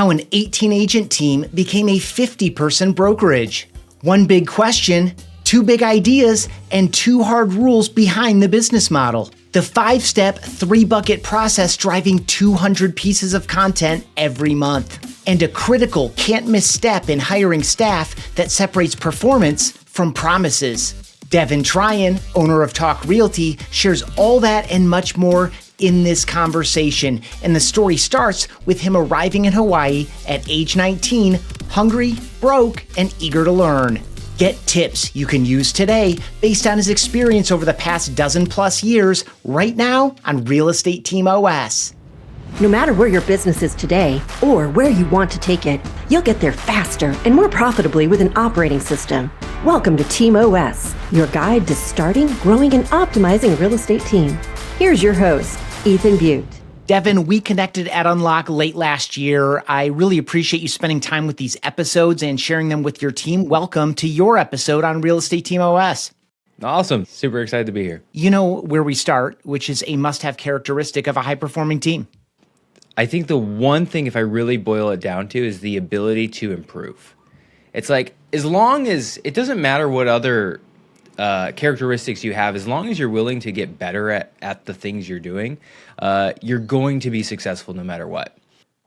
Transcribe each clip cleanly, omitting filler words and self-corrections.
how an 18-agent team became a 50-person brokerage. One big question, two big ideas, and two hard rules behind the business model. The 5-step, 3-bucket process driving 200 pieces of content every month. And a critical, can't-miss step in hiring staff that separates performance from promises. Devin Tryan, owner of Talk Realty, shares all that and much more in this conversation. And the story starts with him arriving in Hawaii at age 19, hungry, broke, and eager to learn. Get tips you can use today based on his experience over the past dozen-plus years right now on Real Estate Team OS. No matter where your business is today or where you want to take it, you'll get there faster and more profitably with an operating system. Welcome to Team OS, your guide to starting, growing, and optimizing a real estate team. Here's your host, Ethan Butte. Devin, we connected at Unlock late last year. I really appreciate you spending time with these episodes and sharing them with your team. Welcome to your episode on Real Estate Team OS. Awesome. Super excited to be here. You know where we start, which is a must-have characteristic of a high-performing team. I think the one thing, if I really boil it down to, is the ability to improve. It's like, as long as, it doesn't matter what other characteristics you have, as long as you're willing to get better at the things you're doing, you're going to be successful no matter what.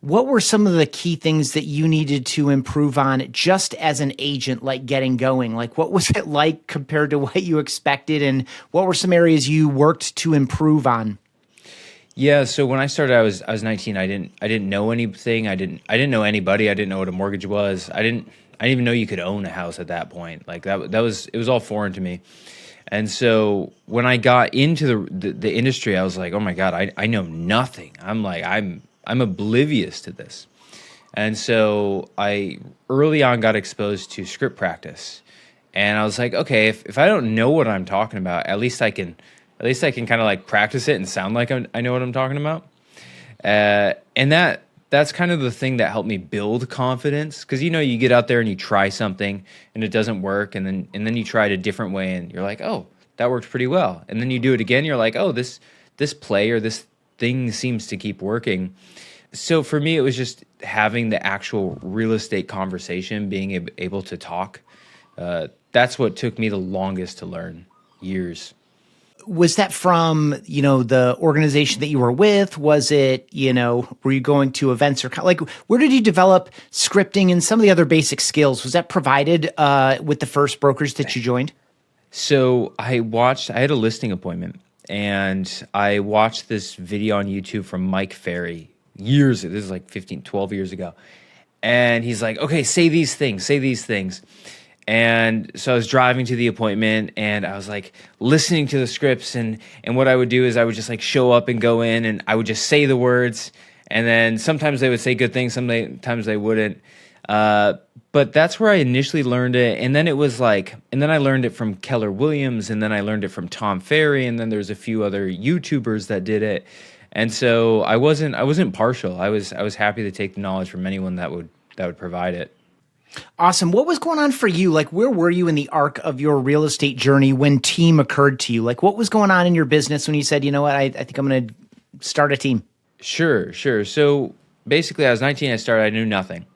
What were some of the key things that you needed to improve on just as an agent, like getting going? Like, what was it like compared to what you expected? And what were some areas you worked to improve on? Yeah, so when I started, I was 19. I didn't know anything. I didn't know anybody. I didn't know what a mortgage was. I didn't even know you could own a house at that point. Like it was all foreign to me. And so when I got into the industry, I was like, oh my God, I know nothing. I'm oblivious to this. And so I early on got exposed to script practice. And I was like, okay, if I don't know what I'm talking about, at least I can kind of like practice it and sound like I know what I'm talking about. And that's kind of the thing that helped me build confidence. Because, you get out there and you try something and it doesn't work. And then you try it a different way and you're like, oh, that worked pretty well. And then you do it again. You're like, oh, this play or this thing seems to keep working. So for me, it was just having the actual real estate conversation, being able to talk. That's what took me the longest to learn, years. Was that from, the organization that you were with? Was it, were you going to events or like, where did you develop scripting and some of the other basic skills? Was that provided with the first brokerage that you joined? So I had a listing appointment and I watched this video on YouTube from Mike Ferry this is like 12 years ago. And he's like, okay, say these things. And so I was driving to the appointment and I was like listening to the scripts and what I would do is I would just like show up and go in and I would just say the words and then sometimes they would say good things, sometimes they wouldn't. But that's where I initially learned it. And then then I learned it from Keller Williams and then I learned it from Tom Ferry and then there's a few other YouTubers that did it. And so I wasn't partial. I was happy to take the knowledge from anyone that would provide it. Awesome. What was going on for you? Like, where were you in the arc of your real estate journey when team occurred to you? Like, what was going on in your business when you said, you know what, I think I'm going to start a team? Sure. So basically, I was 19, I knew nothing.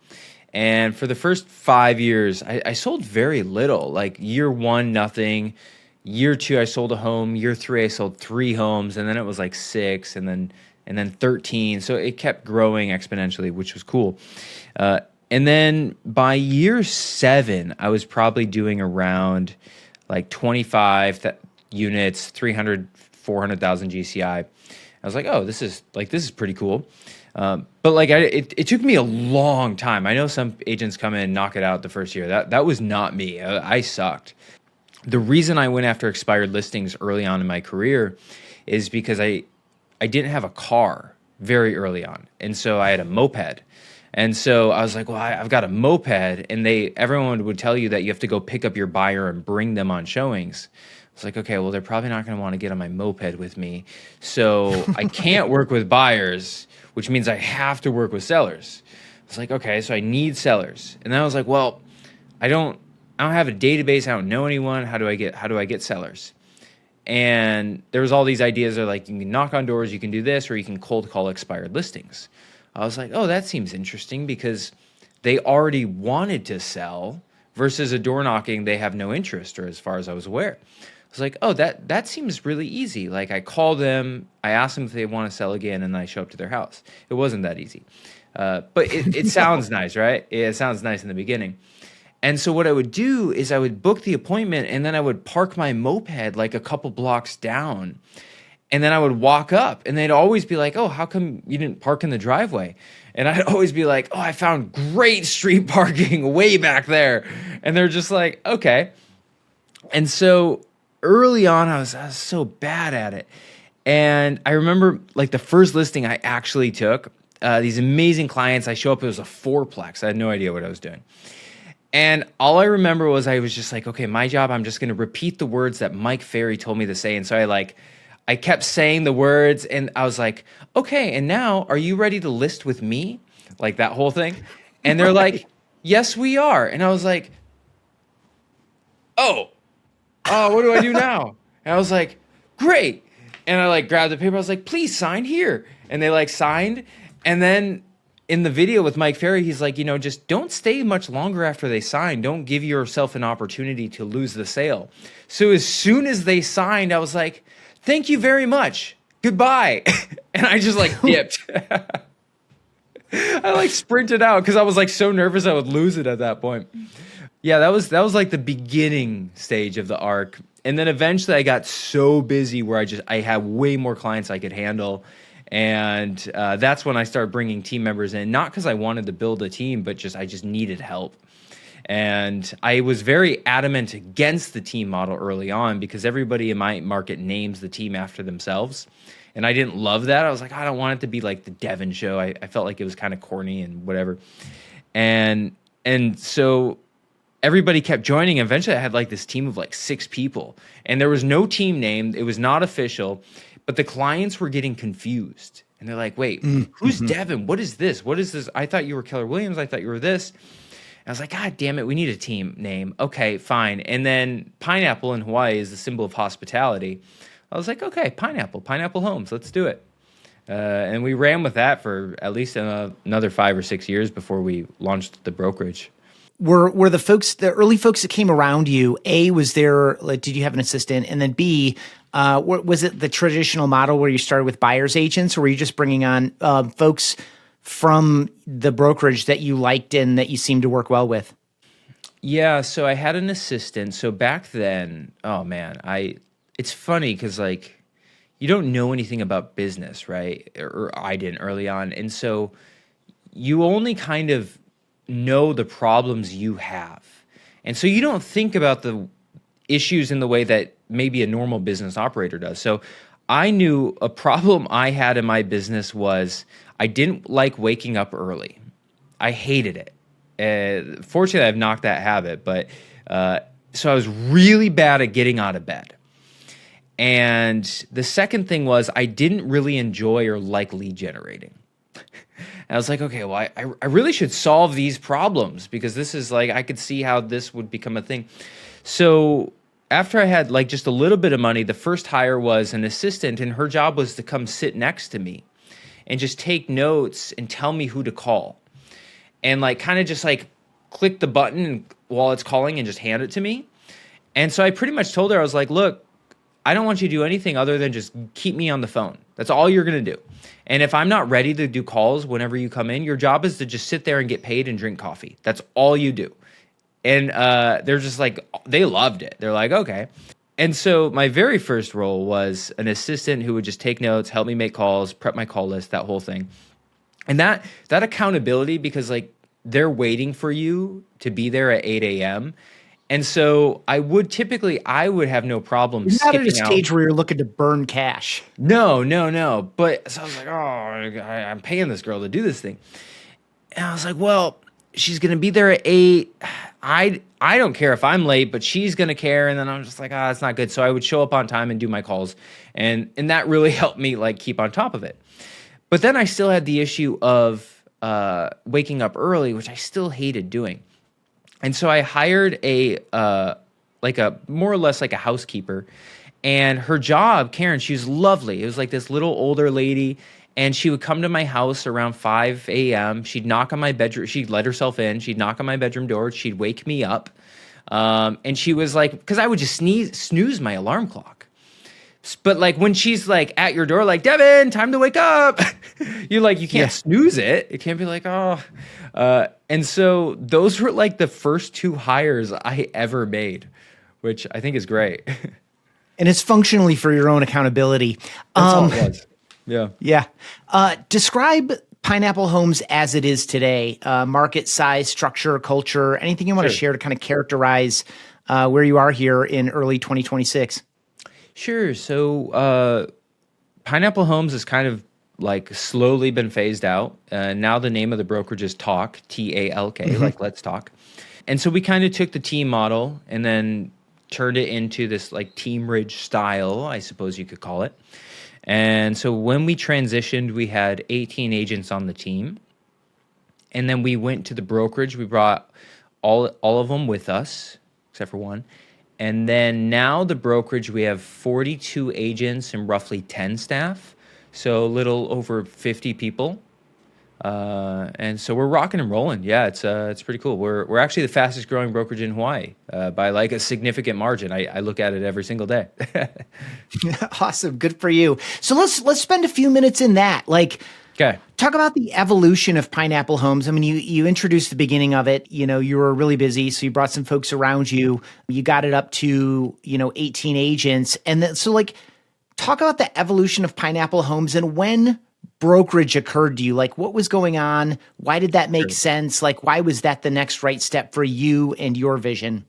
And for the first 5 years, I sold very little. Like year 1, nothing. Year 2, I sold a home. Year 3, I sold 3 homes. And then it was like 6 and then 13. So it kept growing exponentially, which was cool. And then by year 7, I was probably doing around like 25 units, 300, 400,000 GCI. I was like, oh, this is pretty cool. But like it took me a long time. I know some agents come in and knock it out the first year. That was not me. I sucked. The reason I went after expired listings early on in my career is because I didn't have a car very early on. And so I had a moped. And so I was like, well, I've got a moped, and everyone would tell you that you have to go pick up your buyer and bring them on showings. I was like, okay, well, they're probably not going to want to get on my moped with me. So I can't work with buyers, which means I have to work with sellers. I was like, okay, so I need sellers. And then I was like, well, I don't have a database. I don't know anyone. How do I get sellers? And there was all these ideas of like, you can knock on doors, you can do this, or you can cold call expired listings. I was like, oh, that seems interesting because they already wanted to sell versus a door knocking, they have no interest, or as far as I was aware. I was like, oh, that seems really easy. Like I call them, I ask them if they want to sell again, and then I show up to their house. It wasn't that easy. But it sounds nice, right? It sounds nice in the beginning. And so what I would do is I would book the appointment, and then I would park my moped like a couple blocks down. And then I would walk up, and they'd always be like, oh, how come you didn't park in the driveway? And I'd always be like, oh, I found great street parking way back there. And they're just like, okay. And so early on, I was so bad at it. And I remember like the first listing I actually took, these amazing clients, I show up, it was a fourplex. I had no idea what I was doing. And all I remember was I was just like, okay, my job, I'm just going to repeat the words that Mike Ferry told me to say. And so I kept saying the words, and I was like, okay, and now are you ready to list with me? Like that whole thing. And they're like, yes, we are. And I was like, oh, what do I do now? And I was like, great. And I like grabbed the paper. I was like, please sign here. And they like signed. And then in the video with Mike Ferry, he's like, just don't stay much longer after they sign. Don't give yourself an opportunity to lose the sale. So as soon as they signed, I was like, thank you very much. Goodbye. And I just like dipped. I like sprinted out because I was like so nervous I would lose it at that point. Yeah, that was like the beginning stage of the arc. And then eventually I got so busy where I had way more clients I could handle. And that's when I started bringing team members in, not because I wanted to build a team, but I just needed help. And I was very adamant against the team model early on because everybody in my market names the team after themselves. And I didn't love that. I was like, I don't want it to be like the Devin show. I felt like it was kind of corny and whatever. And so everybody kept joining. Eventually I had like this team of like 6 people, and there was no team name. It was not official, but the clients were getting confused. And they're like, wait, who's Devin? What is this? What is this? I thought you were Keller Williams. I thought you were this. I was like, God damn it, we need a team name. Okay, fine. And then pineapple in Hawaii is the symbol of hospitality. I was like, okay, pineapple homes, let's do it. And we ran with that for at least another 5 or 6 years before we launched the brokerage. Were the early folks that came around you, A, was there, like, did you have an assistant? And then B, was it the traditional model where you started with buyer's agents, or were you just bringing on folks from the brokerage that you liked and that you seemed to work well with? Yeah, so I had an assistant. So back then, oh man, it's funny because like you don't know anything about business, right? Or I didn't early on. And so you only kind of know the problems you have. And so you don't think about the issues in the way that maybe a normal business operator does. So I knew a problem I had in my business was I didn't like waking up early. I hated it. Fortunately, I've knocked that habit, but so I was really bad at getting out of bed. And the second thing was I didn't really enjoy or like lead generating. And I was like, okay, well, I really should solve these problems because this is like, I could see how this would become a thing. So after I had like just a little bit of money, the first hire was an assistant, and her job was to come sit next to me and just take notes and tell me who to call. And like kind of just like click the button while it's calling and just hand it to me. And so I pretty much told her, I was like, look, I don't want you to do anything other than just keep me on the phone. That's all you're going to do. And if I'm not ready to do calls whenever you come in, your job is to just sit there and get paid and drink coffee. That's all you do. And they're just like, they loved it. They're like, okay. And so my very first role was an assistant who would just take notes, help me make calls, prep my call list, that whole thing. And that accountability, because like they're waiting for you to be there at 8 a.m. And so I would have no problem skipping out. You're not at a stage where you're looking to burn cash. No. But so I was like, I'm paying this girl to do this thing. And I was like, well, she's going to be there at 8. I don't care if I'm late, but she's going to care. And then I'm just like, that's not good. So I would show up on time and do my calls. And that really helped me like keep on top of it. But then I still had the issue of waking up early, which I still hated doing. And so I hired a more or less like a housekeeper, and her job, Karen, she was lovely. It was like this little older lady, And she would come to my house around 5 a.m. She'd knock on my bedroom. She'd let herself in. She'd knock on my bedroom door. She'd wake me up. And she was like, because I would just snooze my alarm clock. But like when she's like at your door, like, Devin, time to wake up. You can't snooze it. It can't be like, oh. And so those were like the first 2 hires I ever made, which I think is great. And it's functionally for your own accountability. That's all it was. Yeah. Yeah. Describe Pineapple Homes as it is today. Market size, structure, culture, anything you want to share to kind of characterize where you are here in early 2026. Sure. So Pineapple Homes has kind of like slowly been phased out. Now the name of the brokerage is Talk, Talk, like Let's Talk. And so we kind of took the team model and then turned it into this like teamerage style, I suppose you could call it. And so when we transitioned, we had 18 agents on the team. And then we went to the brokerage. We brought all of them with us, except for one. And then now the brokerage, we have 42 agents and roughly 10 staff. So a little over 50 people. And so we're rocking and rolling. Yeah, it's pretty cool. We're actually the fastest growing brokerage in Hawaii by like a significant margin. I look at it every single day. Awesome. Good for you. So let's spend a few minutes in that. Like, okay. Talk about the evolution of Pineapple Homes. I mean, you introduced the beginning of it. You were really busy, so you brought some folks around you. You got it up to 18 agents, and then so like talk about the evolution of Pineapple Homes and when brokerage occurred to you. Like, what was going on? Why did that make sense? Like, why was that the next right step for you and your vision?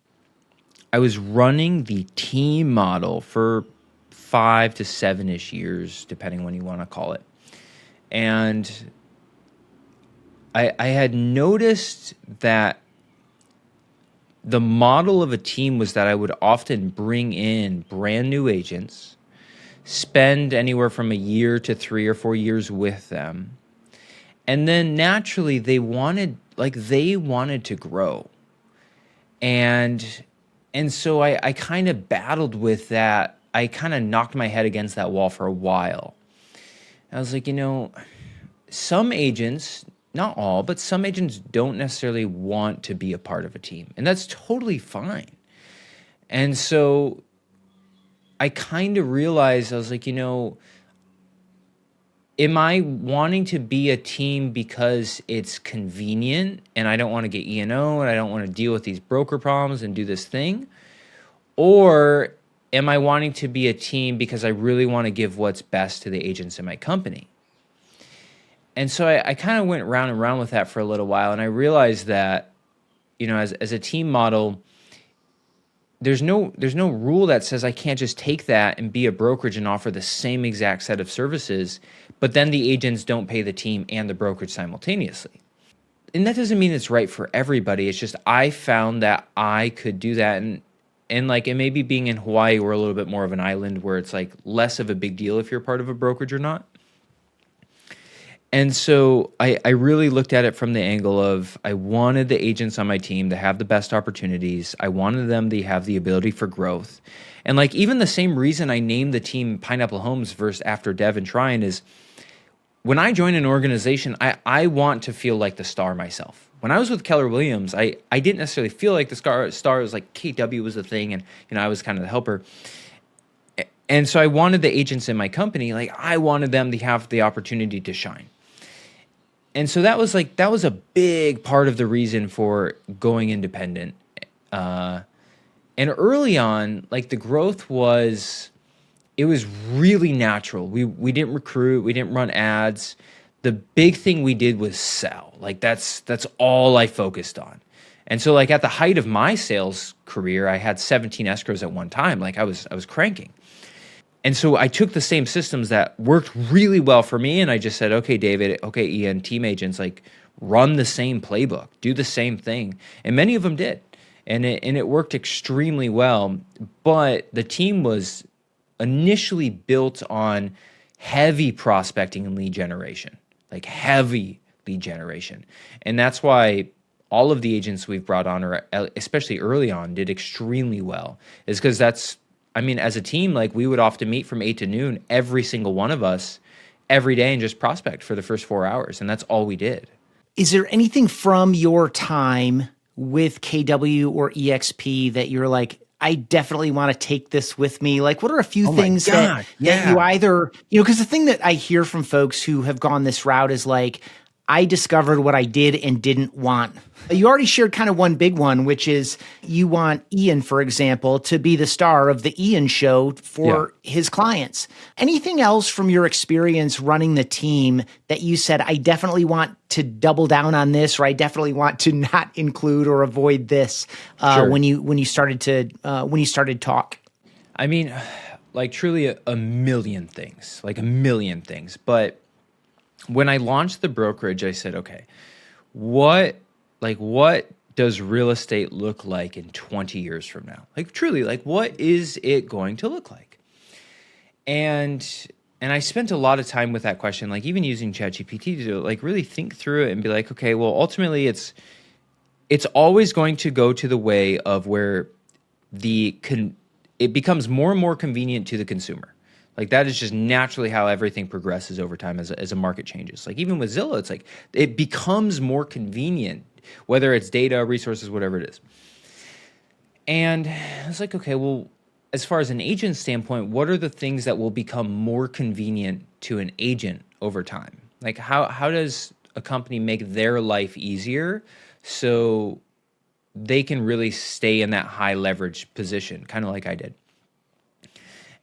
I was running the team model for 5 to 7-ish years, depending when you want to call it. And I had noticed that the model of a team was that I would often bring in brand new agents, spend anywhere from a year to 3 or 4 years with them. And then naturally they wanted to grow. And so I kind of battled with that. I kind of knocked my head against that wall for a while. I was like, some agents, not all, but some agents don't necessarily want to be a part of a team. And that's totally fine. And so I kind of realized, I was like, am I wanting to be a team because it's convenient and I don't want to get E&O and I don't want to deal with these broker problems and do this thing? Or am I wanting to be a team because I really want to give what's best to the agents in my company? And so I kind of went round and round with that for a little while. And I realized that, as a team model, there's no rule that says I can't just take that and be a brokerage and offer the same exact set of services, but then the agents don't pay the team and the brokerage simultaneously. And that doesn't mean it's right for everybody. It's just I found that I could do that. And like, it maybe being in Hawaii, we're a little bit more of an island where it's like less of a big deal if you're part of a brokerage or not. And so I really looked at it from the angle of I wanted the agents on my team to have the best opportunities. I wanted them to have the ability for growth. And like even the same reason I named the team Pineapple Homes after Devin Tryan is when I join an organization, I want to feel like the star myself. When I was with Keller Williams, I didn't necessarily feel like the star was like KW was the thing and I was kind of the helper. And so I wanted the agents in my company, like I wanted them to have the opportunity to shine. And so that was a big part of the reason for going independent. And early on, like the growth was really natural. We didn't recruit, we didn't run ads. The big thing we did was sell. Like that's all I focused on. And so like at the height of my sales career, I had 17 escrows at one time. Like I was cranking. And so I took the same systems that worked really well for me, and I just said, okay, David, okay, Ian, team agents, like run the same playbook, do the same thing. And many of them did. And it worked extremely well. But the team was initially built on heavy prospecting and lead generation, like heavy lead generation. And that's why all of the agents we've brought on, or especially early on, did extremely well, is because as a team, like we would often meet from 8 to noon, every single one of us, every day and just prospect for the first 4 hours. And that's all we did. Is there anything from your time with KW or EXP that you're like, I definitely want to take this with me? Like, what are a few things that you either, because the thing that I hear from folks who have gone this route is like, I discovered what I did and didn't want. You already shared kind of one big one, which is you want Ian, for example, to be the star of the Ian show for his clients. Anything else from your experience running the team that you said, I definitely want to double down on this, or I definitely want to not include or avoid this when you started talk? I mean, like truly a million things, but when I launched the brokerage, I said, okay, what does real estate look like in 20 years from now? Like truly, like what is it going to look like? And I spent a lot of time with that question, like even using ChatGPT to like really think through it and be like, okay, well, ultimately it's always going to go to the way of where it becomes more and more convenient to the consumer. Like that is just naturally how everything progresses over time as a market changes. Like even with Zillow, it's like it becomes more convenient, whether it's data, resources, whatever it is. And I was like, okay, well, as far as an agent standpoint, what are the things that will become more convenient to an agent over time? Like how does a company make their life easier so they can really stay in that high leverage position, kind of like I did?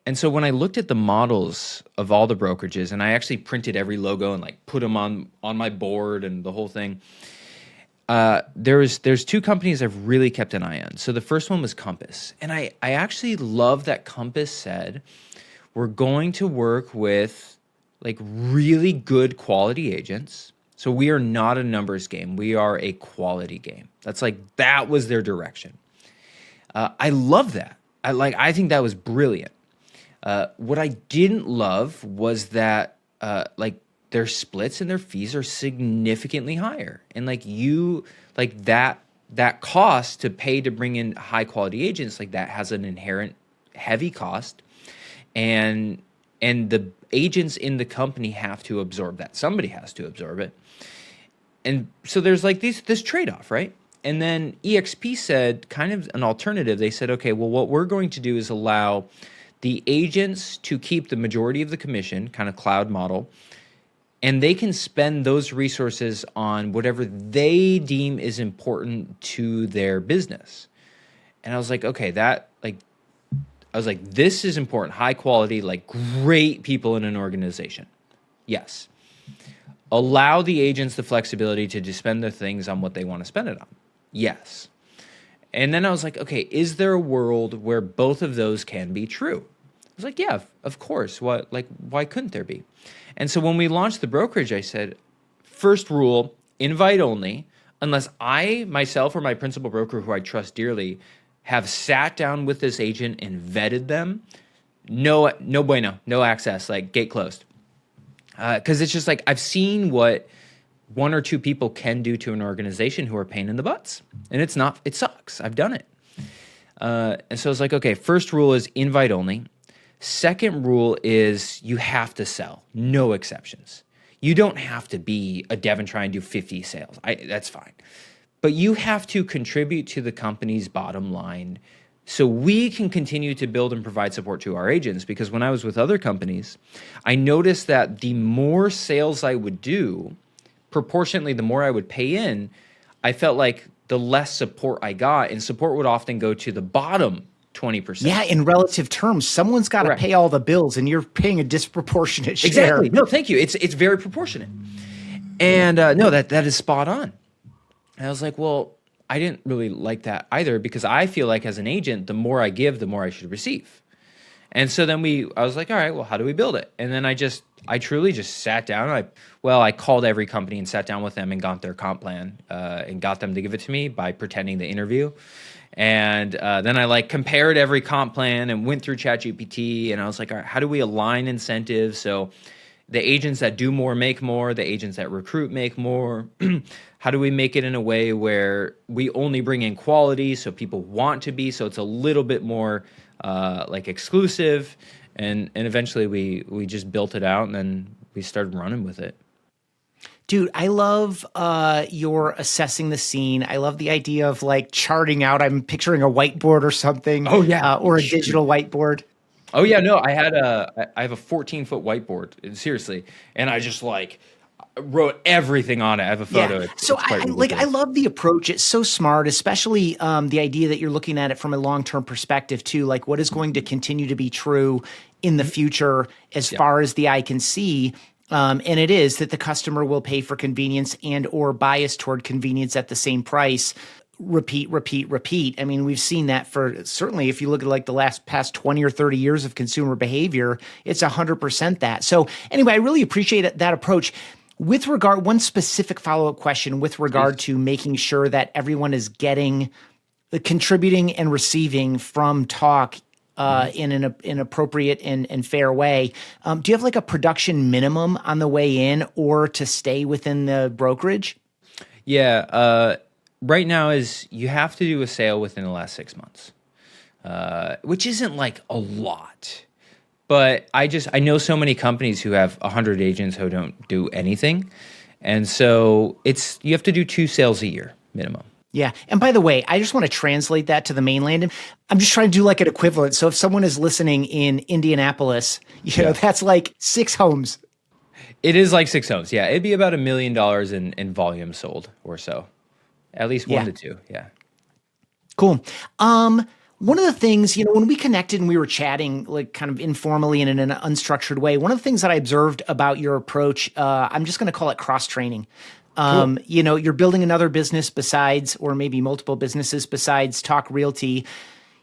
And so when I looked at the models of all the brokerages, and I actually printed every logo and like put them on my board and the whole thing, there's two companies I've really kept an eye on. So the first one was Compass. And I actually love that Compass said, we're going to work with like really good quality agents. So we are not a numbers game. We are a quality game. That was their direction. I love that. I think that was brilliant. What I didn't love was that their splits and their fees are significantly higher. And that cost to pay to bring in high quality agents, like that has an inherent heavy cost. And the agents in the company have to absorb that. Somebody has to absorb it. And so there's like this trade-off, right? And then EXP said kind of an alternative. They said, okay, well, what we're going to do is allow the agents to keep the majority of the commission, kind of cloud model, and they can spend those resources on whatever they deem is important to their business. And I was like, okay, this is important, high quality, like great people in an organization. Yes. Allow the agents the flexibility to just spend their things on what they want to spend it on. Yes. And then I was like, okay, is there a world where both of those can be true? I was like, yeah, of course. Why couldn't there be? And so when we launched the brokerage, I said, first rule, invite only, unless I, myself, or my principal broker, who I trust dearly, have sat down with this agent and vetted them. No bueno, no access, like gate closed. Because it's just like, I've seen what one or two people can do to an organization who are a pain in the butts. And it sucks. I've done it. And so it's like, okay, first rule is invite only. Second rule is you have to sell, no exceptions. You don't have to be a Devin Tryan and do 50 sales. That's fine. But you have to contribute to the company's bottom line so we can continue to build and provide support to our agents. Because when I was with other companies, I noticed that the more sales I would do, proportionately, the more I would pay in, I felt like the less support I got, and support would often go to the bottom 20%. Yeah, in relative terms, someone's got to pay all the bills, and you're paying a disproportionate share. Exactly. No, thank you. It's very proportionate. And no, that is spot on. And I was like, well, I didn't really like that either, because I feel like as an agent, the more I give, the more I should receive. And so then I was like, all right, well, how do we build it? And then I truly just sat down. I called every company and sat down with them and got their comp plan and got them to give it to me by pretending to interview. And then I compared every comp plan and went through ChatGPT, and I was like, all right, how do we align incentives? So the agents that do more make more, the agents that recruit make more. How do we make it in a way where we only bring in quality so people want to be, so it's a little bit more exclusive? And eventually we just built it out, and then we started running with it. Dude, I love your assessing the scene. I love the idea of like charting out. I'm picturing a whiteboard or something. Oh, yeah. Or a digital whiteboard. Oh yeah, no, I have a 14-foot whiteboard, seriously, and I just like wrote everything on it. I have a photo. Yeah. So I love the approach. It's so smart, especially the idea that you're looking at it from a long-term perspective too. Like what is going to continue to be true in the future as far as the eye can see. And it is that the customer will pay for convenience and or bias toward convenience at the same price. Repeat. I mean, we've seen that for certainly if you look at like the past 20 or 30 years of consumer behavior, it's 100% that. So anyway, I really appreciate that approach. With regard, one specific follow-up question with regard to making sure that everyone is getting, contributing and receiving from talk in an appropriate and fair way. Do you have like a production minimum on the way in or to stay within the brokerage? Yeah. Right now is you have to do a sale within the last 6 months, which isn't like a lot. But I know so many companies who have 100 agents who don't do anything. And so you have to do 2 sales a year minimum. Yeah. And by the way, I just want to translate that to the mainland. I'm just trying to do like an equivalent. So if someone is listening in Indianapolis, you know, that's like 6 homes. It is like 6 homes. Yeah. It'd be about $1 million in volume sold or so. At least 1 to 2. Yeah. Cool. One of the things, you know, when we connected and we were chatting like kind of informally and in an unstructured way, one of the things that I observed about your approach, I'm just going to call it cross-training. Cool. You know, you're building another business besides, or maybe multiple businesses besides Talk Realty.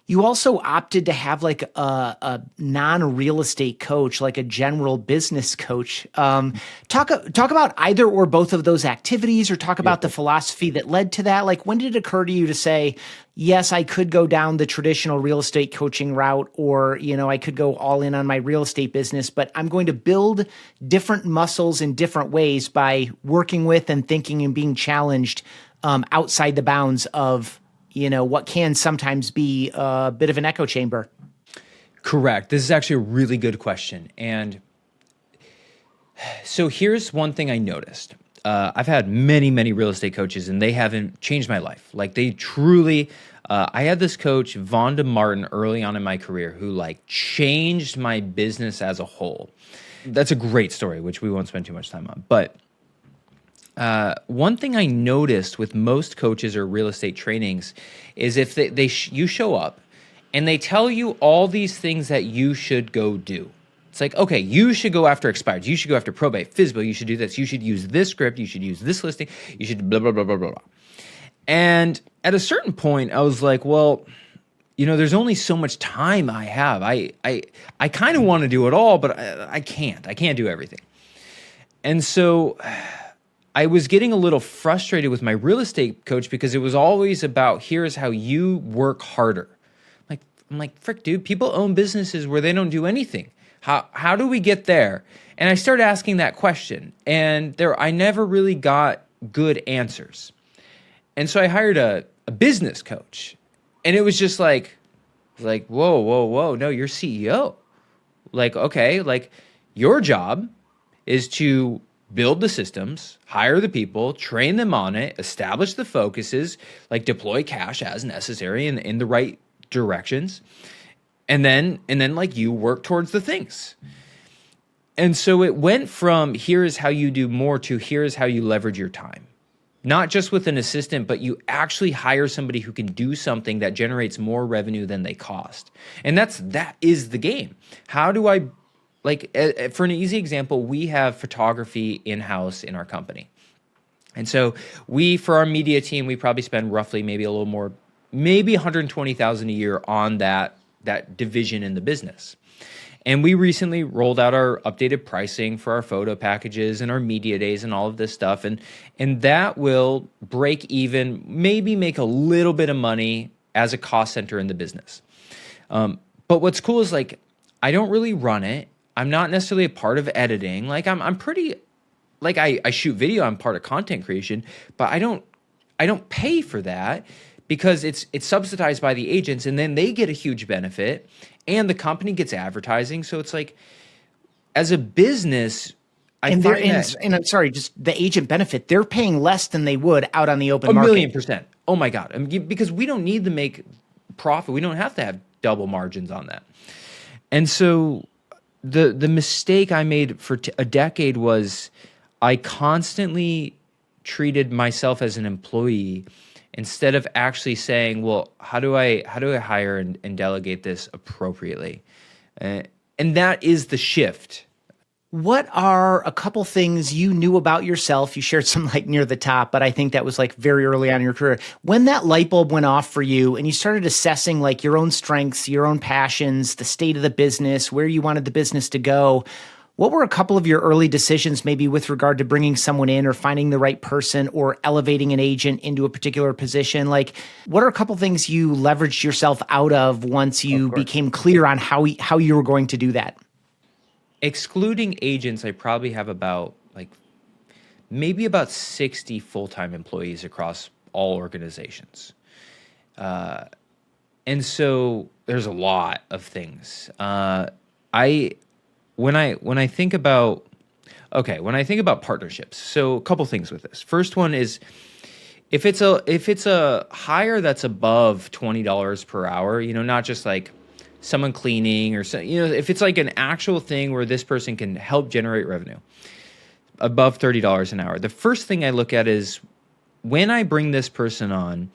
You also opted to have like a non-real estate coach, like a general business coach. Talk about either or both of those activities, or talk about the philosophy that led to that. Like, when did it occur to you to say, yes, I could go down the traditional real estate coaching route, or, you know, I could go all in on my real estate business, but I'm going to build different muscles in different ways by working with and thinking and being challenged outside the bounds of, you know, what can sometimes be a bit of an echo chamber? Correct. This is actually a really good question. And so here's one thing I noticed. I've had many, many real estate coaches, and they haven't changed my life. Like they truly, I had this coach, Vonda Martin, early on in my career who like changed my business as a whole. That's a great story, which we won't spend too much time on. But one thing I noticed with most coaches or real estate trainings is if you show up and they tell you all these things that you should go do. It's like, okay, you should go after expireds. You should go after probate, FSBO. You should do this. You should use this script. You should use this listing. You should blah, blah, blah, blah, blah, blah. And at a certain point, I was like, well, you know, there's only so much time I have. I kind of want to do it all, but I can't. I can't do everything. And so I was getting a little frustrated with my real estate coach because it was always about, here's how you work harder. I'm like, frick, dude, people own businesses where they don't do anything. How do we get there? And I started asking that question, and I never really got good answers. And so I hired a business coach, and it was just like, whoa, no, you're CEO. Like, okay, like your job is to build the systems, hire the people, train them on it, establish the focuses, like deploy cash as necessary in the right directions. And then like you work towards the things. And so it went from here is how you do more to here is how you leverage your time. Not just with an assistant, but you actually hire somebody who can do something that generates more revenue than they cost. And that is the game. How do I, like, for an easy example, we have photography in-house in our company. And so for our media team, we probably spend roughly maybe a little more, maybe $120,000 a year on that division in the business. And we recently rolled out our updated pricing for our photo packages and our media days and all of this stuff. And that will break even, maybe make a little bit of money as a cost center in the business. But what's cool is like, I don't really run it. I'm not necessarily a part of editing. Like I'm pretty, like I shoot video, I'm part of content creation, but I don't pay for that because it's subsidized by the agents, and then they get a huge benefit and the company gets advertising. So it's like, as a business, And they're find that and I'm sorry, just the agent benefit, they're paying less than they would out on the open a market. 1,000,000%. Oh my God. I mean, because we don't need to make profit. We don't have to have double margins on that. And so the mistake I made for a decade was I constantly treated myself as an employee instead of actually saying, well, how do I hire and delegate this appropriately? And that is the shift. What are a couple things you knew about yourself? You shared some like near the top, but I think that was like very early on in your career. When that light bulb went off for you and you started assessing like your own strengths, your own passions, the state of the business, where you wanted the business to go, what were a couple of your early decisions maybe with regard to bringing someone in or finding the right person or elevating an agent into a particular position? Like, what are a couple things you leveraged yourself out of once you became clear on how you were going to do that? Excluding agents, I probably have maybe about 60 full-time employees across all organizations. And so there's a lot of things. When I think about partnerships, so a couple things with this. First one is if it's a hire that's above $20 per hour, not just like someone cleaning or if it's like an actual thing where this person can help generate revenue above $30 an hour. The first thing I look at is when I bring this person on,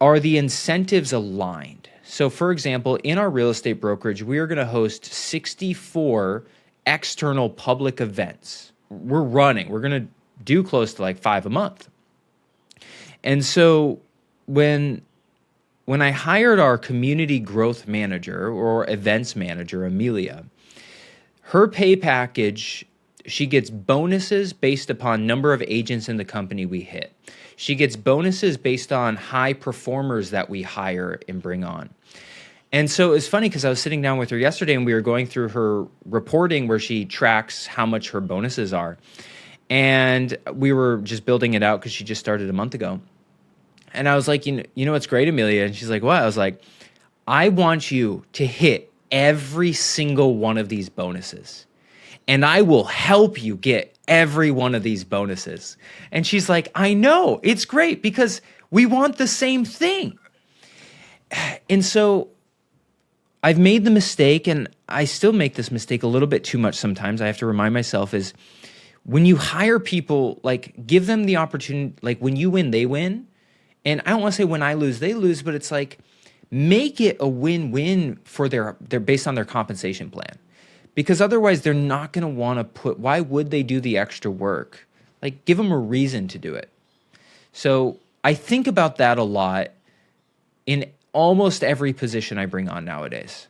are the incentives aligned? So for example, in our real estate brokerage, we are going to host 64 external public events. We're going to do close to like 5 a month. And so when I hired our community growth manager or events manager, Amelia, her pay package, she gets bonuses based upon number of agents in the company we hit. She gets bonuses based on high performers that we hire and bring on. And so it was funny because I was sitting down with her yesterday and we were going through her reporting where she tracks how much her bonuses are. And we were just building it out because she just started a month ago. And I was like, you know what's great, Amelia? And she's like, what? I was like, I want you to hit every single one of these bonuses. And I will help you get every one of these bonuses. And she's like, I know, it's great because we want the same thing. And so I've made the mistake, and I still make this mistake a little bit too much sometimes. I have to remind myself is when you hire people, like give them the opportunity, like when you win, they win. And I don't want to say when I lose, they lose, but it's like make it a win-win for their based on their compensation plan. Because otherwise they're not going to want to why would they do the extra work? Like give them a reason to do it. So I think about that a lot in almost every position I bring on nowadays.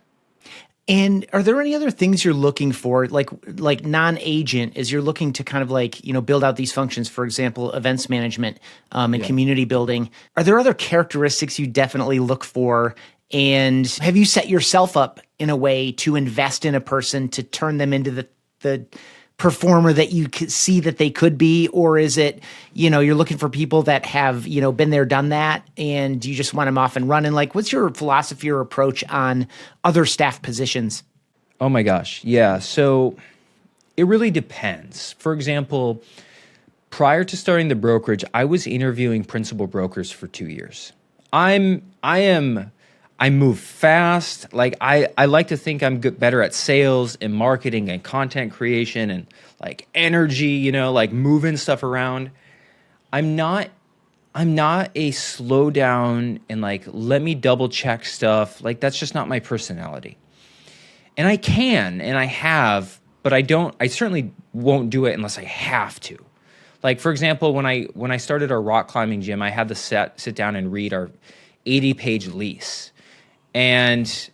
And are there any other things you're looking for, like non-agent, as you're looking to kind of like, build out these functions, for example, events management and community building? Are there other characteristics you definitely look for? And have you set yourself up in a way to invest in a person to turn them into the performer that you could see that they could be? Or is it, you're looking for people that have, been there, done that, and you just want them off and running? Like, what's your philosophy or approach on other staff positions? Oh my gosh. Yeah. So it really depends. For example, prior to starting the brokerage, I was interviewing principal brokers for 2 years. I move fast. Like I like to think I'm better at sales and marketing and content creation and like energy, like moving stuff around. I'm not a slow down and like, let me double check stuff. Like that's just not my personality. And I can, and I have, but I certainly won't do it unless I have to. Like for example, when I started our rock climbing gym, I had to sit down and read our 80-page lease. And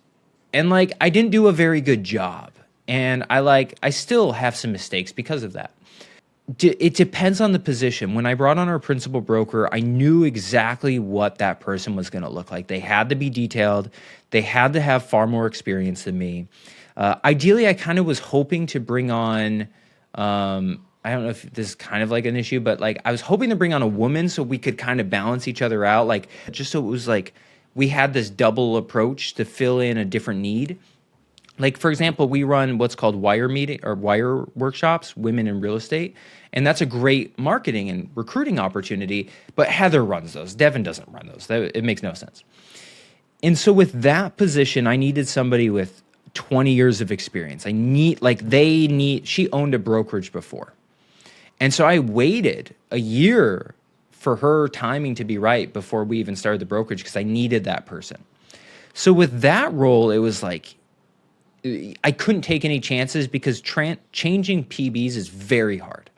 like, I didn't do a very good job. And I still have some mistakes because of that. It depends on the position. When I brought on our principal broker, I knew exactly what that person was going to look like. They had to be detailed. They had to have far more experience than me. Ideally, I kind of was hoping to bring on, I don't know if this is kind of like an issue, but like I was hoping to bring on a woman so we could kind of balance each other out. Like just so it was like, we had this double approach to fill in a different need. Like, for example, we run what's called wire workshops, women in real estate. And that's a great marketing and recruiting opportunity. But Heather runs those. Devin doesn't run those. It makes no sense. And so with that position, I needed somebody with 20 years of experience. She owned a brokerage before. And so I waited a year for her timing to be right before we even started the brokerage because I needed that person. So with that role, it was like, I couldn't take any chances because changing PBs is very hard.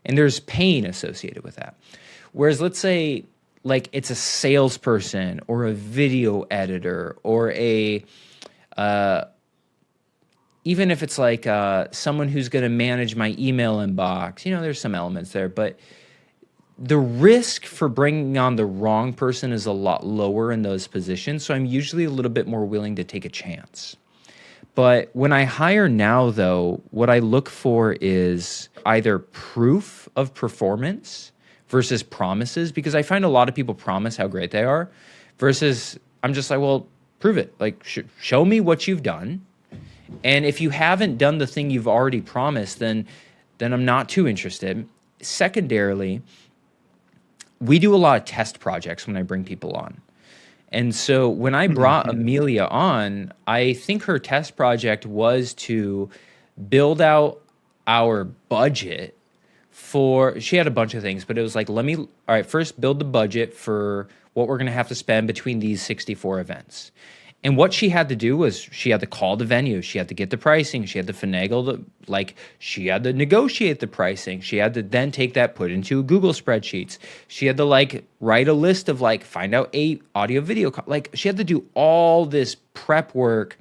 And there's pain associated with that. Whereas let's say like it's a salesperson or a video editor or even if it's like someone who's going to manage my email inbox, there's some elements there, but the risk for bringing on the wrong person is a lot lower in those positions. So I'm usually a little bit more willing to take a chance. But when I hire now, though, what I look for is either proof of performance versus promises, because I find a lot of people promise how great they are versus I'm just like, well, prove it. Like, show me what you've done. And if you haven't done the thing you've already promised, then I'm not too interested. Secondarily, we do a lot of test projects when I bring people on. And so when I brought Amelia on, I think her test project was to build out our budget she had a bunch of things, but it was like, all right, first build the budget for what we're going to have to spend between these 64 events. And what she had to do was she had to call the venue. She had to get the pricing. She had to finagle she had to negotiate the pricing. She had to then take that, put into Google spreadsheets. She had to write a list of find out audio video. She had to do all this prep work.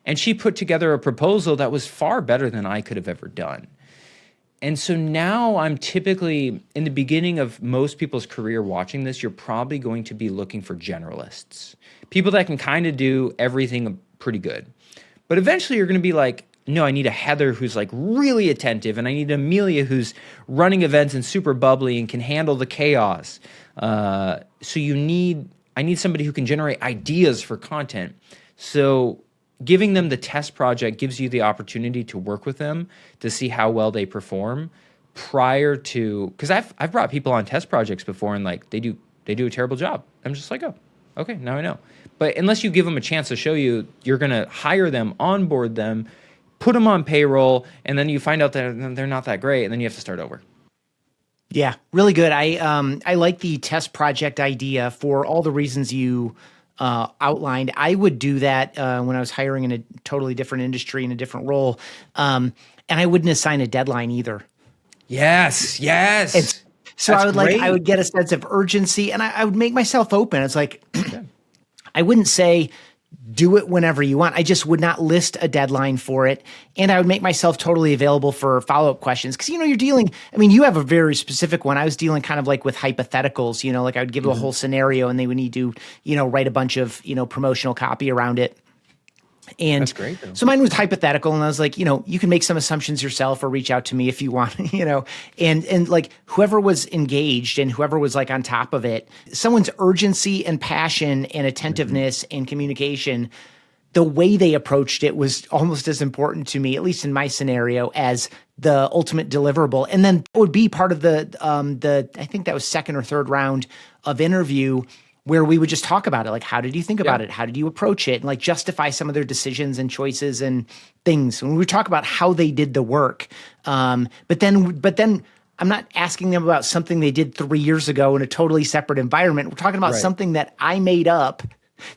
And she put together a proposal that was far better than I could have ever done. And so now I'm typically, in the beginning of most people's career watching this, you're probably going to be looking for generalists. People that can kind of do everything pretty good. But eventually you're going to be like, no, I need a Heather who's really attentive, and I need Amelia who's running events and super bubbly and can handle the chaos. I need somebody who can generate ideas for content. So giving them the test project gives you the opportunity to work with them to see how well they perform prior to, because I've brought people on test projects before and they do a terrible job. I'm just like, oh, okay, now I know. But unless you give them a chance to show you, you're going to hire them, onboard them, put them on payroll, and then you find out that they're not that great, and then you have to start over. Yeah, really good. I like the test project idea for all the reasons you outlined. I would do that when I was hiring in a totally different industry in a different role. And I wouldn't assign a deadline either. Yes. So I would get a sense of urgency, and I would make myself open. It's like, I wouldn't say do it whenever you want. I just would not list a deadline for it. And I would make myself totally available for follow-up questions. Because, you're dealing, you have a very specific one. I was dealing kind of with hypotheticals, I would give a whole scenario and they would need to, write a bunch of, promotional copy around it. And that's great, though. So mine was hypothetical, and I was like, you can make some assumptions yourself or reach out to me if you want, and whoever was engaged and whoever was on top of it, someone's urgency and passion and attentiveness and communication, the way they approached it was almost as important to me, at least in my scenario, as the ultimate deliverable. And then it would be part of the I think that was second or third round of interview, where we would just talk about it. How did you think about it? How did you approach it? And justify some of their decisions and choices and things. When we talk about how they did the work. But then I'm not asking them about something they did 3 years ago in a totally separate environment. We're talking about something that I made up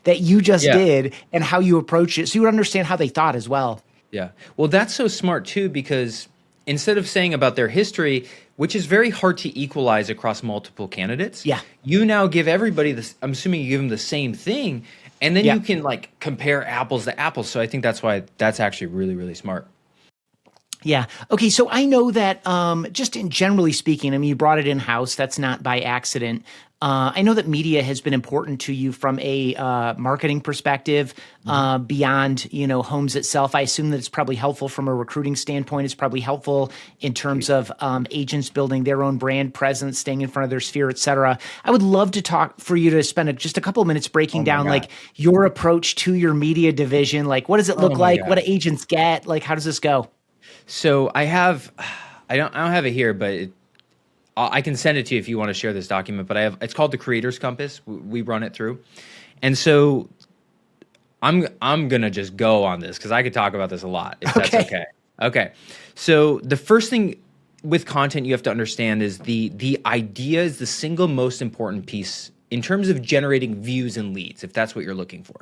that you just did and how you approach it. So you would understand how they thought as well. Yeah. Well, that's so smart too, because instead of saying about their history, which is very hard to equalize across multiple candidates. Yeah. You now give everybody this, I'm assuming you give them the same thing, and then you can compare apples to apples. So I think that's why that's actually really, really smart. Yeah. Okay. So I know that just in generally speaking, you brought it in-house. That's not by accident. I know that media has been important to you from a marketing perspective, beyond, homes itself. I assume that it's probably helpful from a recruiting standpoint. It's probably helpful in terms of agents building their own brand presence, staying in front of their sphere, et cetera. I would love to talk for you to spend just a couple of minutes breaking down like your approach to your media division. Like, what does it look like? What do agents get? Like, how does this go? So I don't have it here, but I can send it to you if you want to share this document. But it's called the Creator's Compass. We run it through, and so I'm gonna just go on this because I could talk about this a lot. If that's okay. Okay. So the first thing with content you have to understand is the idea is the single most important piece in terms of generating views and leads, if that's what you're looking for.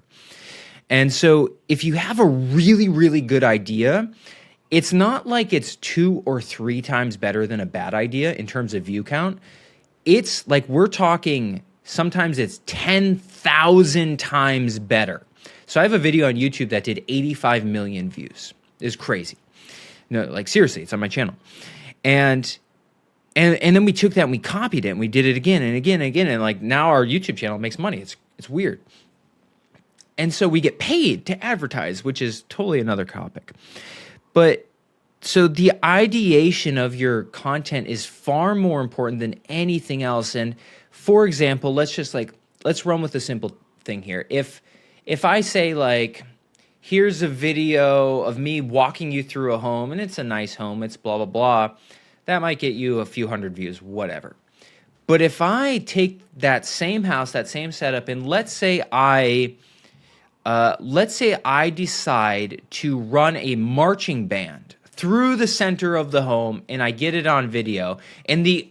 And so if you have a really, really good idea, it's not like it's 2 or 3 times better than a bad idea in terms of view count. It's like we're talking, sometimes it's 10,000 times better. So I have a video on YouTube that did 85 million views. It's crazy. No, like seriously, it's on my channel. And then we took that and we copied it and we did it again and again and again. And like now our YouTube channel makes money. It's weird. And so we get paid to advertise, which is totally another topic. But so the ideation of your content is far more important than anything else. And for example, let's run with a simple thing here. If I say like, here's a video of me walking you through a home and it's a nice home, it's blah, blah, blah, that might get you a few hundred views, whatever. But if I take that same house, that same setup, and let's say I decide to run a marching band through the center of the home and I get it on video and the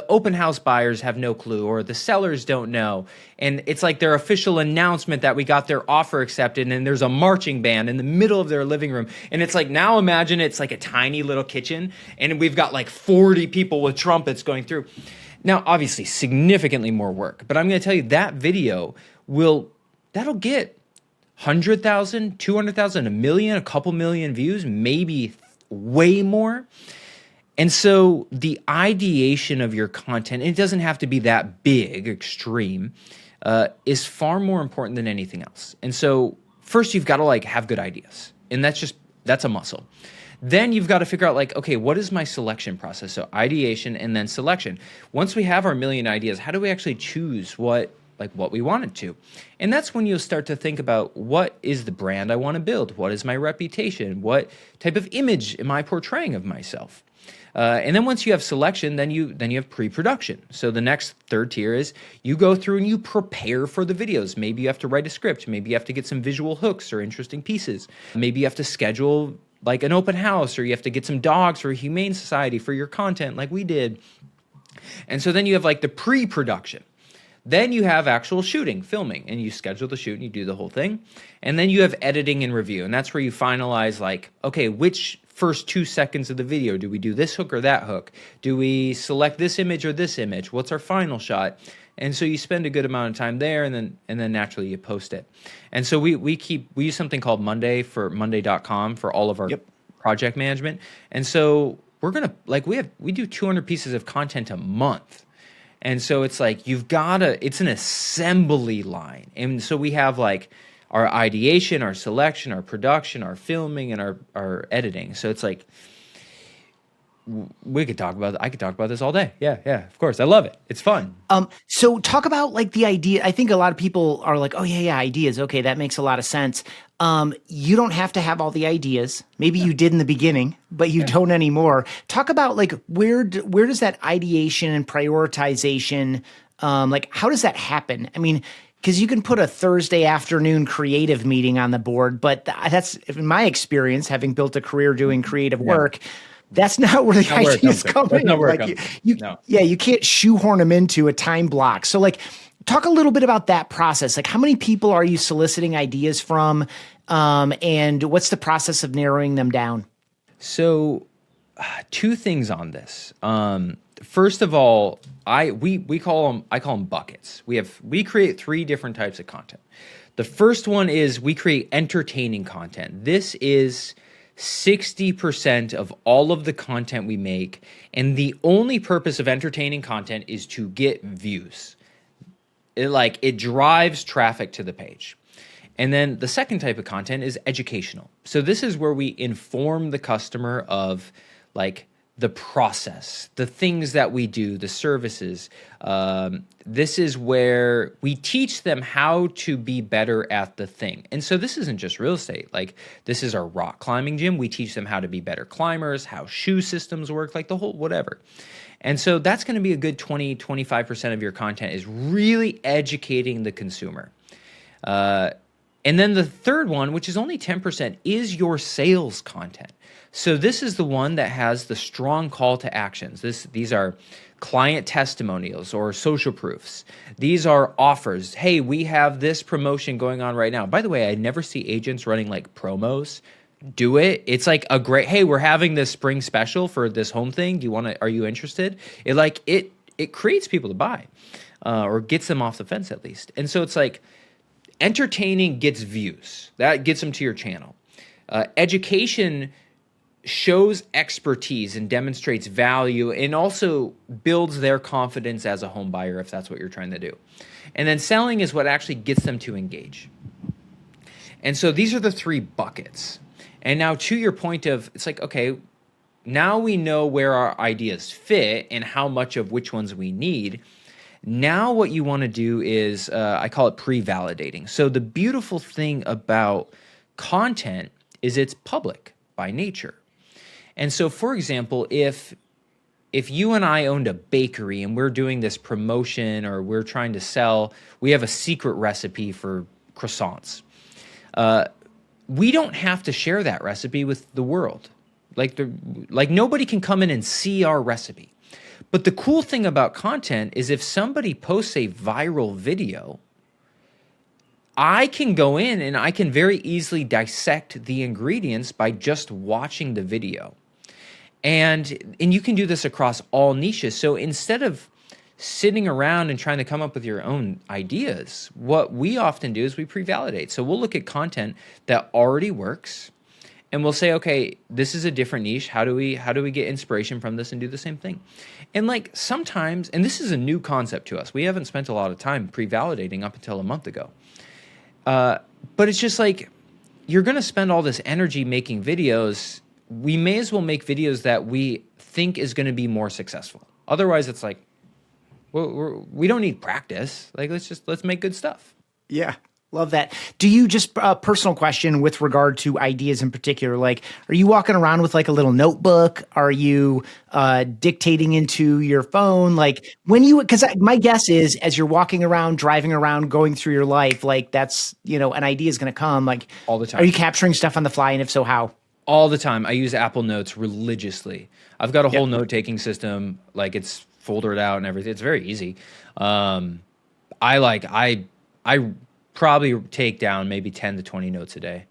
open house buyers have no clue or the sellers don't know. And it's like their official announcement that we got their offer accepted and there's a marching band in the middle of their living room. And it's like, now imagine it's like a tiny little kitchen and we've got like 40 people with trumpets going through. Now, obviously significantly more work, but I'm going to tell you that video that'll get 100,000, 200,000, a million, a couple million views, maybe way more. And so the ideation of your content, and it doesn't have to be that big, extreme, is far more important than anything else. And so first you've got to like have good ideas, and that's a muscle. Then you've got to figure out like, okay, what is my selection process? So ideation and then selection. Once we have our million ideas, how do we actually choose what we wanted to? And that's when you'll start to think about what is the brand I want to build? What is my reputation? What type of image am I portraying of myself? And then once you have selection, then you have pre-production. So the next third tier is you go through and you prepare for the videos. Maybe you have to write a script. Maybe you have to get some visual hooks or interesting pieces. Maybe you have to schedule like an open house, or you have to get some dogs for a humane society for your content like we did. And so then you have like the pre-production. Then you have actual shooting, filming, and you schedule the shoot and you do the whole thing. And then you have editing and review. And that's where you finalize like, okay, which first 2 seconds of the video, do we do this hook or that hook? Do we select this image or this image? What's our final shot? And so you spend a good amount of time there, and then naturally you post it. And so we use something called Monday for Monday.com for all of our project management. And so we're gonna we do 200 pieces of content a month. And so it's like it's an assembly line. And so we have like our ideation, our selection, our production, our filming, and our editing. So it's like I could talk about this all day. Yeah, of course. I love it. It's fun. So talk about like the idea. I think a lot of people are like, oh yeah, ideas. Okay, that makes a lot of sense. You don't have to have all the ideas. Maybe you did in the beginning, but you don't anymore. Talk about like where does that ideation and prioritization, like how does that happen? I mean, because you can put a Thursday afternoon creative meeting on the board, but that's, in my experience, having built a career doing creative work, that's not where the ideas come in. Like you can't shoehorn them into a time block. So like, talk a little bit about that process. Like how many people are you soliciting ideas from? And what's the process of narrowing them down? So 2 things on this. First of all, I call them buckets. We create 3 different types of content. The first one is we create entertaining content. This is 60% of all of the content we make, and the only purpose of entertaining content is to get views. It drives traffic to the page. And then the second type of content is educational. So this is where we inform the customer of like the process, the things that we do, the services. This is where we teach them how to be better at the thing. And so this isn't just real estate. Like this is our rock climbing gym. We teach them how to be better climbers, how shoe systems work, like the whole whatever. And so that's going to be a good 20-25% of your content is really educating the consumer. And then the third one, which is only 10%, is your sales content. So this is the one that has the strong call to actions. These are client testimonials or social proofs. These are offers. Hey, we have this promotion going on right now. By the way, I never see agents running like promos. Do it. It's like a great, hey, we're having this spring special for this home thing. Are you interested? It creates people to buy or gets them off the fence at least. And so it's like, entertaining gets views. That gets them to your channel. Education shows expertise and demonstrates value and also builds their confidence as a home buyer if that's what you're trying to do. And then selling is what actually gets them to engage. And so these are the three buckets. And now to your point of, it's like, okay, now we know where our ideas fit and how much of which ones we need. Now what you want to do is, I call it pre-validating. So the beautiful thing about content is it's public by nature. And so, for example, if you and I owned a bakery and we're doing this promotion or we're trying to sell, we have a secret recipe for croissants. We don't have to share that recipe with the world. Like nobody can come in and see our recipe. But the cool thing about content is if somebody posts a viral video, I can go in and I can very easily dissect the ingredients by just watching the video. And you can do this across all niches. So instead of sitting around and trying to come up with your own ideas, what we often do is we pre-validate. So we'll look at content that already works and we'll say, okay, this is a different niche. How do we get inspiration from this and do the same thing? And like sometimes, and this is a new concept to us, we haven't spent a lot of time pre-validating up until a month ago. But it's just like, you're going to spend all this energy making videos. We may as well make videos that we think is going to be more successful. Otherwise, it's like, we don't need practice. Like, let's make good stuff. Yeah. Love that. Do you just personal question with regard to ideas in particular? Like, are you walking around with like a little notebook? Are you dictating into your phone? Like because my guess is as you're walking around, driving around, going through your life, like that's, an idea is going to come like all the time. Are you capturing stuff on the fly? And if so, how? All the time. I use Apple Notes religiously. I've got a whole note-taking system. Like it's foldered out and everything. It's very easy. I probably take down maybe 10 to 20 notes a day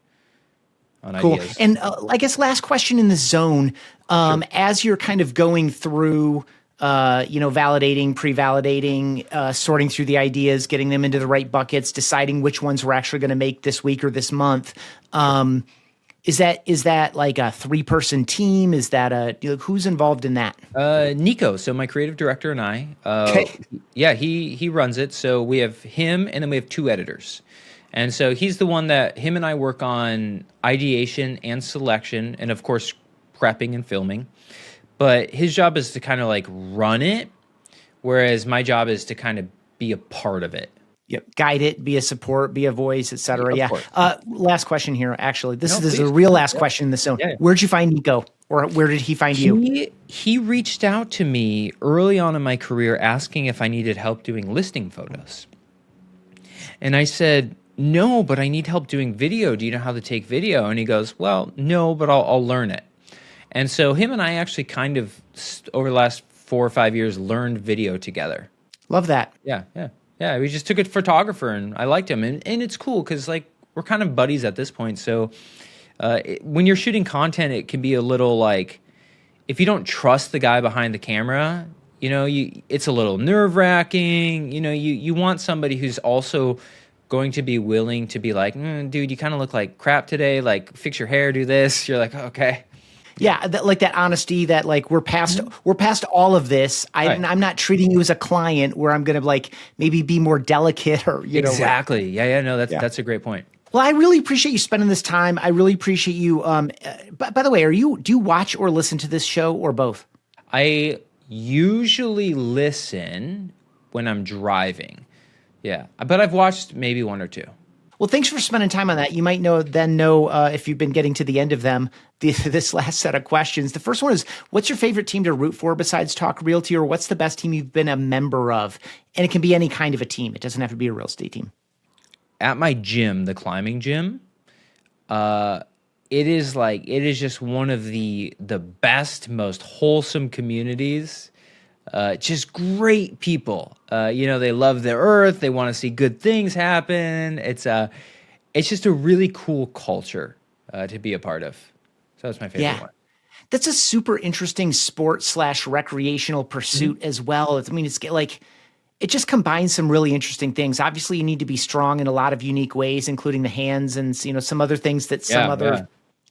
on ideas. And I guess last question in the zone, Sure. as you're kind of going through, validating, pre-validating, sorting through the ideas, getting them into the right buckets, deciding which ones we're actually going to make this week or this month. Is that like a 3-person team? Is that who's involved in that? Nico, so my creative director and I. Okay. Yeah, he runs it. So we have him, and then we have 2 editors. And so he's the one that him and I work on ideation and selection, and of course prepping and filming. But his job is to kind of like run it, whereas my job is to kind of be a part of it. Yep. Guide it, be a support, be a voice, et cetera. Of Yeah. course. Last question here, actually. This is Please. the real last question in the zone. Yeah. Where'd you find Nico? Or where did he find you? He reached out to me early on in my career asking if I needed help doing listing photos. And I said, no, but I need help doing video. Do you know how to take video? And he goes, well, no, but I'll learn it. And so him and I actually kind of, over the last 4 or 5 years, learned video together. Love that. Yeah, we just took a photographer, and I liked him. And it's cool because, like, we're kind of buddies at this point. So when you're shooting content, it can be a little, like, if you don't trust the guy behind the camera, it's a little nerve-wracking. You want somebody who's also going to be willing to be like, dude, you kind of look like crap today. Like, fix your hair, do this. You're like, okay. Yeah, like that honesty that like we're past all of this. Right. I'm not treating you as a client where I'm going to like maybe be more delicate or Exactly. Yeah. No, that's a great point. Well, I really appreciate you spending this time. I really appreciate you. By the way, do you watch or listen to this show or both? I usually listen when I'm driving. Yeah, but I've watched maybe one or two. Well, thanks for spending time on that. You might know if you've been getting to the end of them, this last set of questions. The first one is, what's your favorite team to root for besides Talk Realty, or what's the best team you've been a member of? And it can be any kind of a team. It doesn't have to be a real estate team. At my gym, the climbing gym, it is just one of the best, most wholesome communities. Just great people. They love the earth. They want to see good things happen. It's just a really cool culture to be a part of. So that's my favorite one. That's a super interesting sport/recreational pursuit as well. It's like it just combines some really interesting things. Obviously, you need to be strong in a lot of unique ways, including the hands and some other things that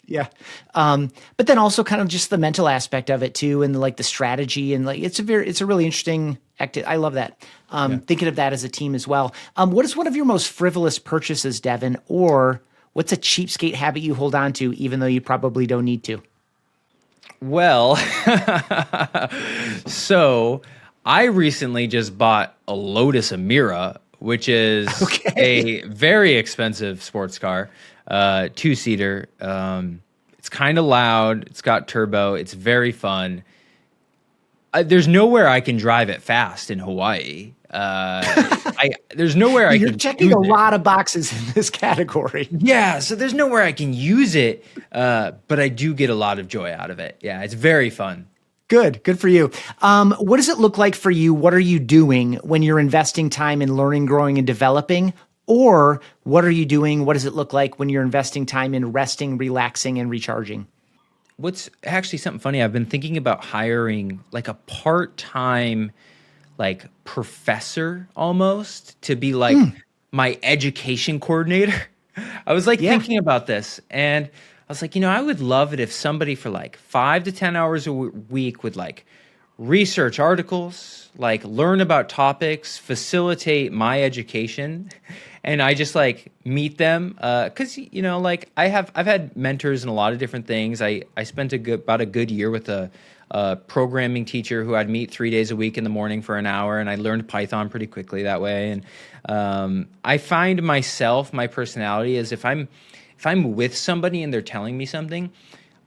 Yeah. But then also kind of just the mental aspect of it too. And like the strategy and like, it's a really interesting I love that. Thinking of that as a team as well. What is one of your most frivolous purchases, Devin, or what's a cheapskate habit you hold on to, even though you probably don't need to? Well, so I recently just bought a Lotus Emira, which is a very expensive sports car. 2-seater. It's kind of loud. It's got turbo. It's very fun. There's nowhere I can drive it fast in Hawaii. There's nowhere I can. You're checking a lot of boxes in this category. Yeah, so there's nowhere I can use it, but I do get a lot of joy out of it. Yeah, it's very fun. Good for you. What does it look like for you? What are you doing when you're investing time in learning, growing, and developing? Or what are you doing? What does it look like when you're investing time in resting, relaxing, and recharging? What's actually something funny, I've been thinking about hiring like a part-time like professor almost to be like my education coordinator. I was like thinking about this, and I was like, I would love it if somebody for like 5 to 10 hours a week would like research articles, like learn about topics, facilitate my education. And I just like meet them because like I've had mentors in a lot of different things. I spent about a good year with a programming teacher who I'd meet 3 days a week in the morning for an hour, and I learned Python pretty quickly that way. And I find my personality is if I'm with somebody and they're telling me something,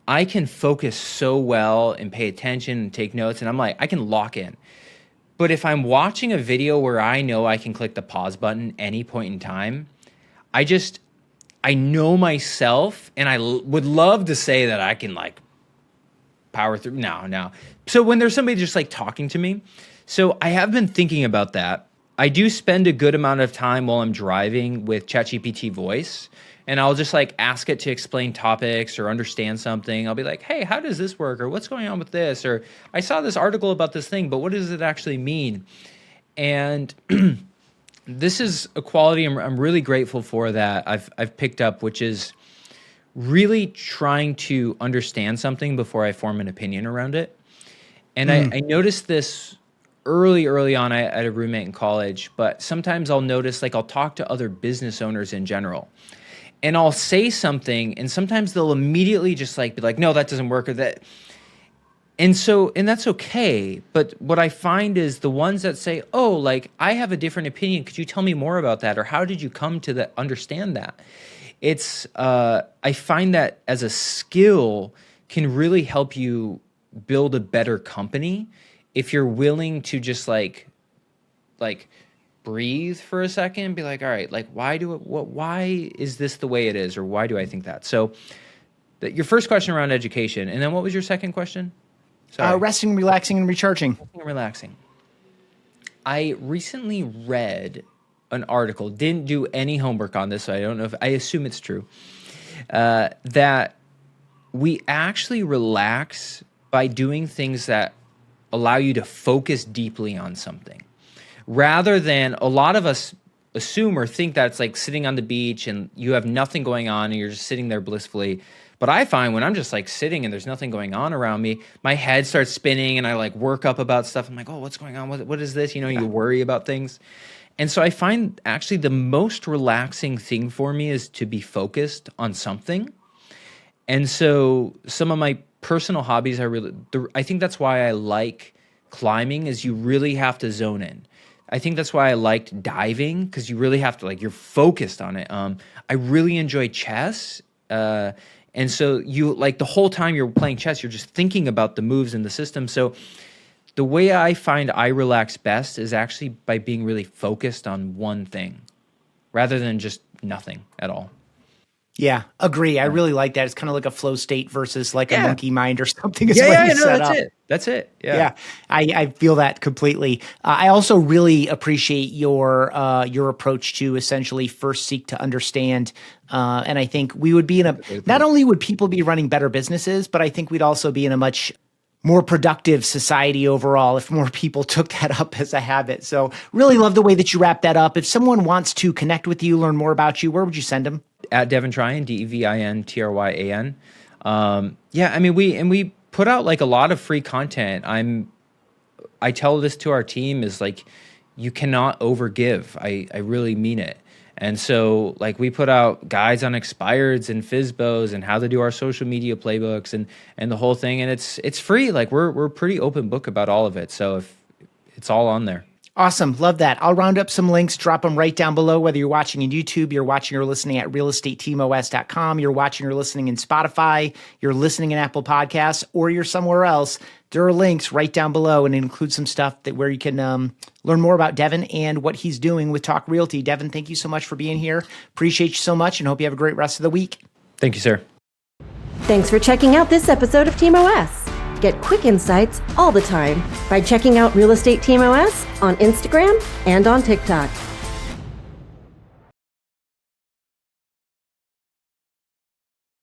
I can focus so well and pay attention and take notes, and I'm like I can lock in. But if I'm watching a video where I know I can click the pause button any point in time, I know myself, and I would love to say that I can like power through. No. So when there's somebody just like talking to me, so I have been thinking about that. I do spend a good amount of time while I'm driving with ChatGPT voice, and I'll just like ask it to explain topics or understand something. I'll be like, hey, how does this work? Or what's going on with this? Or I saw this article about this thing, but what does it actually mean? And this is a quality I'm really grateful for that I've picked up, which is really trying to understand something before I form an opinion around it. And I noticed this early on. I had a roommate in college, but sometimes I'll notice, like I'll talk to other business owners in general, and I'll say something, and sometimes they'll immediately just like be like, no, that doesn't work, or that. And that's okay. But what I find is the ones that say, oh, like I have a different opinion. Could you tell me more about that? Or how did you come to understand that? I find that as a skill can really help you build a better company if you're willing to just like breathe for a second and be like, all right, like why is this the way it is, or why do I think that? So your first question around education, and then what was your second question? Sorry. Resting, relaxing, and recharging. Resting and relaxing. I recently read an article, didn't do any homework on this, so I don't know I assume it's true, that we actually relax by doing things that allow you to focus deeply on something. Rather than, a lot of us assume or think that it's like sitting on the beach and you have nothing going on and you're just sitting there blissfully. But I find when I'm just like sitting and there's nothing going on around me, my head starts spinning and I like work up about stuff. I'm like, oh, what's going on? What is this? You worry about things. And so I find actually the most relaxing thing for me is to be focused on something. And so some of my personal hobbies I think that's why I like climbing, is you really have to zone in. I think that's why I liked diving, because you really have to, like, you're focused on it. I really enjoy chess. And so you, like, the whole time you're playing chess, you're just thinking about the moves in the system. So the way I find I relax best is actually by being really focused on one thing rather than just nothing at all. Yeah, agree. I really like that. It's kind of like a flow state versus like a monkey mind or something. That's it. Yeah, I feel that completely. I also really appreciate your approach to essentially first seek to understand. And I think we would be not only would people be running better businesses, but I think we'd also be in a much more productive society overall if more people took that up as a habit. So really love the way that you wrap that up. If someone wants to connect with you, learn more about you, where would you send them? At Devin Tryan, DevinTryan. I mean, we put out like a lot of free content. I tell this to our team is like, you cannot overgive. I really mean it. And so, like, we put out guides on expireds and FSBOs and how to do our social media playbooks and the whole thing. And it's free. Like, we're a pretty open book about all of it. So if it's all on there. Awesome. Love that. I'll round up some links, drop them right down below, whether you're watching in YouTube, you're watching or listening at realestateteamos.com, you're watching or listening in Spotify, you're listening in Apple Podcasts, or you're somewhere else. There are links right down below, and it includes some stuff where you can learn more about Devin and what he's doing with Talk Realty. Devin, thank you so much for being here. Appreciate you so much and hope you have a great rest of the week. Thank you, sir. Thanks for checking out this episode of Team OS. Get quick insights all the time by checking out Real Estate Team OS on Instagram and on TikTok.